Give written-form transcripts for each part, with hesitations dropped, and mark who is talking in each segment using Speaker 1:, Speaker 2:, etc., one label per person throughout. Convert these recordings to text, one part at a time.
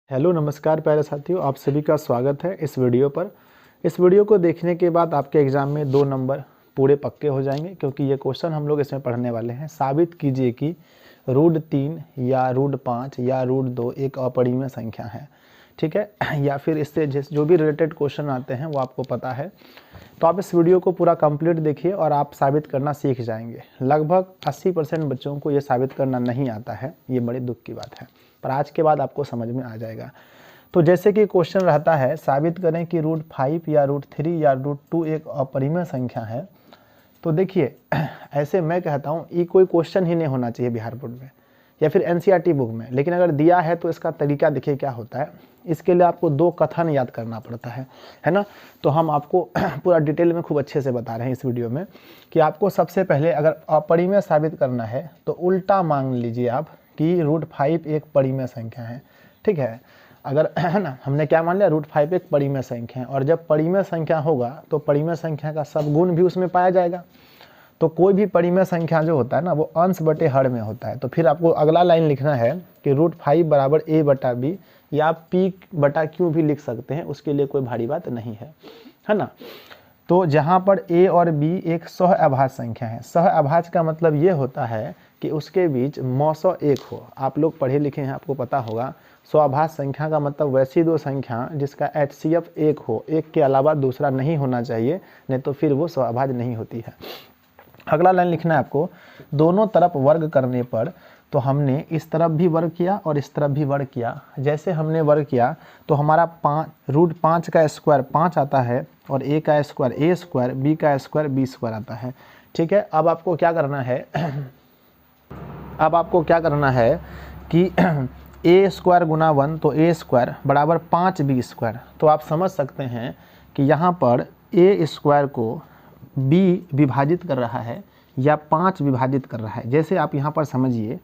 Speaker 1: Hello नमस्कार प्यारे साथियों, आप सभी का स्वागत है इस वीडियो पर। इस वीडियो को देखने के बाद आपके एग्ज़ाम में 2 नंबर पूरे पक्के हो जाएंगे, क्योंकि ये क्वेश्चन हम लोग इसमें पढ़ने वाले हैं। साबित कीजिए कि √3 या √5 या √2 एक अपरिमेय संख्या है, ठीक है। या फिर इससे जो भी रिलेटेड क्वेश्चन आते हैं वो आपको पता है, तो आप इस वीडियो को पूरा कंप्लीट देखिए और आप साबित करना सीख जाएंगे। लगभग 80% बच्चों को ये साबित करना नहीं आता है, ये बड़ी दुख की बात है, पर आज के बाद आपको समझ में आ जाएगा। तो जैसे कि क्वेश्चन रहता है, साबित करें कि √5 या √3 या √2 एक अपरिमेय संख्या है। तो देखिए, ऐसे मैं कहता हूँ ये कोई क्वेश्चन ही नहीं होना चाहिए बिहार बोर्ड में या फिर एनसीईआरटी बुक में, लेकिन अगर दिया है तो इसका तरीका देखिए क्या होता है। इसके लिए आपको 2 कथन याद करना पड़ता है ना। तो हम आपको पूरा डिटेल में खूब अच्छे से बता रहे हैं इस वीडियो में कि आपको सबसे पहले अगर अपरिमेय साबित करना है तो उल्टा मान लीजिए आप कि √5 एक परिमेय संख्या है, ठीक है। अगर है ना, हमने क्या मान लिया, √5 एक परिमेय संख्या है, और जब परिमेय संख्या होगा तो परिमेय संख्या का सब गुण भी उसमें पाया जाएगा। तो कोई भी परिमेय संख्या जो होता है ना, वो अंश बटे हर में होता है। तो फिर आपको अगला लाइन लिखना है कि √5 बराबर a/b, या आप p/q भी लिख सकते हैं, उसके लिए कोई भारी बात नहीं है ना। तो जहाँ पर a और b एक सहअभाज्य संख्या है, सहअभाज्य का मतलब ये होता है कि उसके बीच मौसो एक हो। आप लोग पढ़े लिखे हैं, आपको पता होगा, सहअभाज्य संख्या का मतलब वैसी 2 संख्या जिसका HCF एक हो, एक के अलावा दूसरा नहीं होना चाहिए, नहीं तो फिर वो सहअभाज्य नहीं होती है। अगला लाइन लिखना है आपको, दोनों तरफ वर्ग करने पर, तो हमने इस तरफ भी वर्ग किया और इस तरफ भी वर्ग किया। जैसे हमने वर्ग किया तो हमारा √5 का स्क्वायर 5 आता है, और a का स्क्वायर a², b का स्क्वायर b² आता है, ठीक है। अब आपको क्या करना है अब आपको क्या करना है कि a² गुना 1, तो a² बराबर 5b²। तो आप समझ सकते हैं कि यहाँ पर a² को b विभाजित कर रहा है या 5 विभाजित कर रहा है। जैसे आप यहाँ पर समझिए,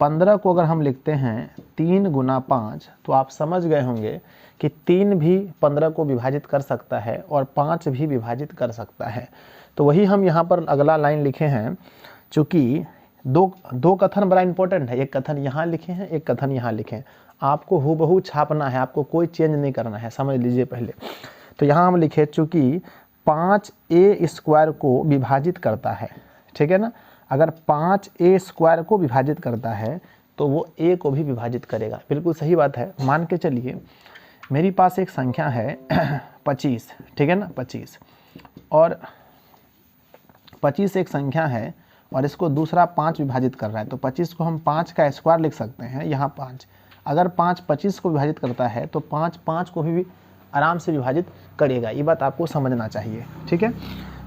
Speaker 1: 15 को अगर हम लिखते हैं 3 गुना 5, तो आप समझ गए होंगे कि 3 भी 15 को विभाजित कर सकता है और 5 भी विभाजित कर सकता है। तो वही हम यहाँ पर अगला लाइन लिखे हैं। चूँकि दो कथन बड़ा इंपॉर्टेंट है, एक कथन यहाँ लिखे हैं, एक कथन यहाँ लिखे हैं। आपको हूबहू छापना है, आपको कोई चेंज नहीं करना है, समझ लीजिए पहले। तो यहाँ हम लिखे, चूँकि 5a² को विभाजित करता है, ठीक है ना। अगर 5a² को विभाजित करता है तो वो a को भी विभाजित करेगा, बिल्कुल सही बात है। मान के चलिए मेरी पास एक संख्या है 25, ठीक है ना, 25, और 25 एक संख्या है और इसको दूसरा 5 विभाजित कर रहा है। तो 25 को हम 5 का स्क्वायर लिख सकते हैं, यहाँ 5। अगर 5 25 को विभाजित करता है तो 5 5 को भी आराम से विभाजित करेगा, ये बात आपको समझना चाहिए, ठीक है।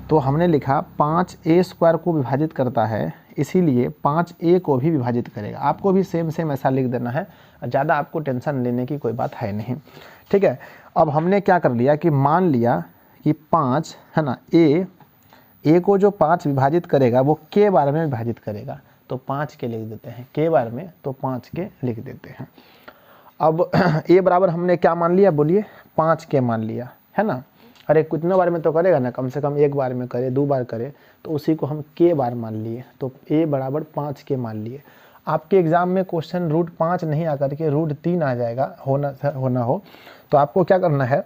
Speaker 1: तो हमने लिखा 5a² को विभाजित करता है, इसीलिए 5a को भी विभाजित करेगा। आपको भी सेम ऐसा लिख देना है, ज़्यादा आपको टेंशन लेने की कोई बात है नहीं, ठीक है। अब हमने क्या कर लिया कि मान लिया कि 5 है ना, a को जो 5 विभाजित करेगा वो k बार में विभाजित करेगा, तो 5 के लिख देते हैं, k बार में तो 5 के लिख देते हैं। अब a बराबर हमने क्या मान लिया, बोलिए, 5 के मान लिया, है ना। अरे कितने बार में तो करेगा ना, कम से कम 1 बार में करे, 2 बार करे, तो उसी को हम k बार मान लिए, तो a बराबर 5 के मान लिए। आपके एग्जाम में क्वेश्चन √5 नहीं आकर के √3 आ जाएगा, होना हो तो आपको क्या करना है,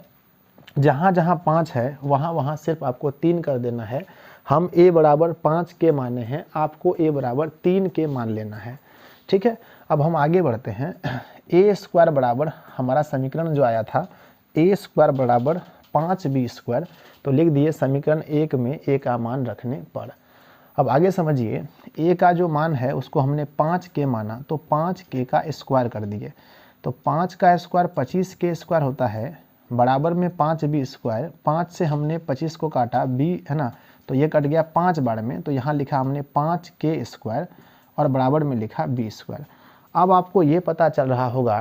Speaker 1: जहाँ जहाँ 5 है वहाँ सिर्फ आपको 3 कर देना है। हम a बराबर 5 के माने हैं, आपको a बराबर 3 के मान लेना है, ठीक है। अब हम आगे बढ़ते हैं। a² बराबर हमारा समीकरण जो आया था, a² बराबर 5b², तो लिख दिए समीकरण 1 में a का मान रखने पर। अब आगे समझिए, a का जो मान है उसको हमने 5 के माना, तो 5k का स्क्वायर कर दिए। तो 5 का स्क्वायर 25k² होता है, बराबर में 5b²। 5 से हमने 25 को काटा, b है ना, तो ये कट गया 5 बार में, तो यहाँ लिखा हमने 5k² और बराबर में लिखा b²। अब आपको ये पता चल रहा होगा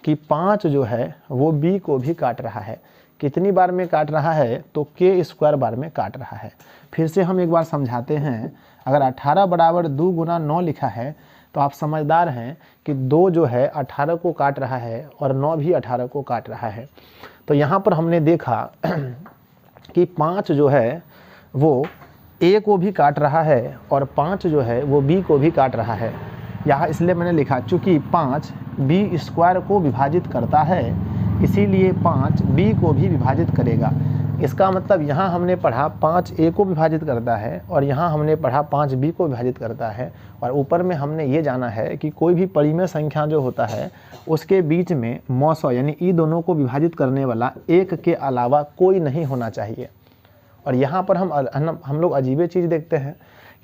Speaker 1: कि 5 जो है वो b को भी काट रहा है। कितनी बार में काट रहा है, तो k² बार में काट रहा है। फिर से हम एक बार समझाते हैं। अगर 18 बराबर 2 गुना 9 लिखा है तो आप समझदार हैं कि 2 जो है 18 को काट रहा है और 9 भी 18 को काट रहा है। तो यहाँ पर हमने देखा कि 5 जो है वो a को भी काट रहा है और 5 जो है वो b को भी काट रहा है। यहाँ इसलिए मैंने लिखा, चूँकि 5 बी स्क्वायर को विभाजित करता है, इसीलिए 5 बी को भी विभाजित करेगा। इसका मतलब यहाँ हमने पढ़ा 5 ए को विभाजित करता है और यहाँ हमने पढ़ा 5 बी को विभाजित करता है, और ऊपर में हमने ये जाना है कि कोई भी परिमेय संख्या जो होता है उसके बीच में मौसौ यानी ई दोनों को विभाजित करने वाला एक के अलावा कोई नहीं होना चाहिए। और यहाँ पर हम लोग अजीब चीज़ देखते हैं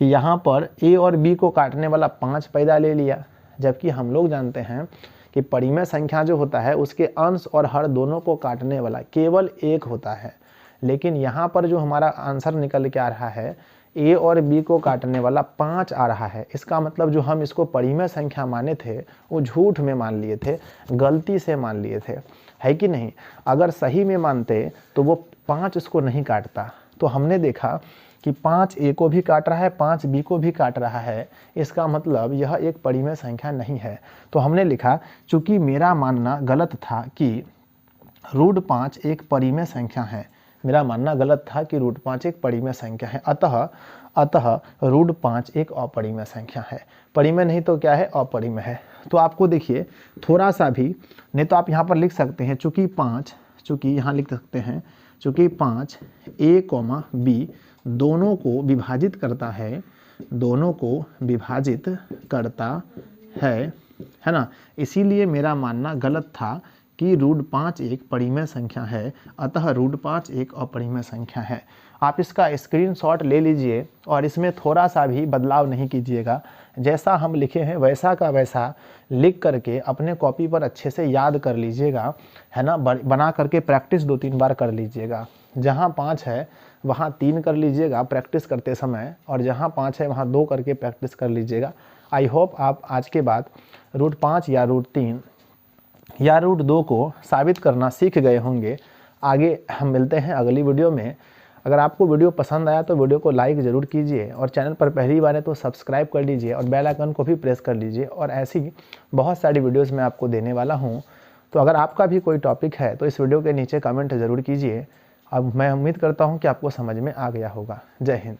Speaker 1: कि यहाँ पर ए और बी को काटने वाला 5 पैदा ले लिया, जबकि हम लोग जानते हैं कि परिमेय संख्या जो होता है उसके अंश और हर दोनों को काटने वाला केवल एक होता है। लेकिन यहाँ पर जो हमारा आंसर निकल के आ रहा है ए और बी को काटने वाला 5 आ रहा है। इसका मतलब जो हम इसको परिमेय संख्या माने थे वो झूठ में मान लिए थे, गलती से मान लिए थे, है कि नहीं। अगर सही में मानते तो वो 5 इसको नहीं काटता। तो हमने देखा कि 5 ए को भी काट रहा है, 5 बी को भी काट रहा है, इसका मतलब यह एक परिमेय संख्या नहीं है। तो हमने लिखा चूंकि मेरा मानना गलत था कि √5 एक परिमेय संख्या है, मेरा मानना गलत था कि √5 एक परिमेय संख्या है, अतः √5 एक अपरिमेय संख्या है। परिमेय नहीं तो क्या है, अपरिमेय है। तो आपको देखिए थोड़ा सा भी, नहीं तो आप यहाँ पर लिख सकते हैं चूँकि यहाँ लिख सकते हैं चूँकि 5 ए कॉमा बी दोनों को विभाजित करता है, है ना, इसीलिए मेरा मानना गलत था कि √5 एक परिमेय संख्या है, अतः √5 एक अपरिमेय संख्या है। आप इसका स्क्रीनशॉट ले लीजिए और इसमें थोड़ा सा भी बदलाव नहीं कीजिएगा, जैसा हम लिखे हैं वैसा का वैसा लिख करके अपने कॉपी पर अच्छे से याद कर लीजिएगा, है ना, बना करके प्रैक्टिस 2-3 बार कर लीजिएगा। जहाँ 5 है वहाँ 3 कर लीजिएगा प्रैक्टिस करते समय, और जहाँ 5 है वहाँ 2 करके प्रैक्टिस कर लीजिएगा। आई होप आप आज के बाद √5 या √3 या √2 को साबित करना सीख गए होंगे। आगे हम मिलते हैं अगली वीडियो में। अगर आपको वीडियो पसंद आया तो वीडियो को लाइक ज़रूर कीजिए, और चैनल पर पहली बार है तो सब्सक्राइब कर लीजिए और बेल आइकन को भी प्रेस कर लीजिए, और ऐसी बहुत सारी वीडियोस मैं आपको देने वाला हूं। तो अगर आपका भी कोई टॉपिक है तो इस वीडियो के नीचे कमेंट ज़रूर कीजिए। अब मैं उम्मीद करता हूं कि आपको समझ में आ गया होगा। जय हिंद।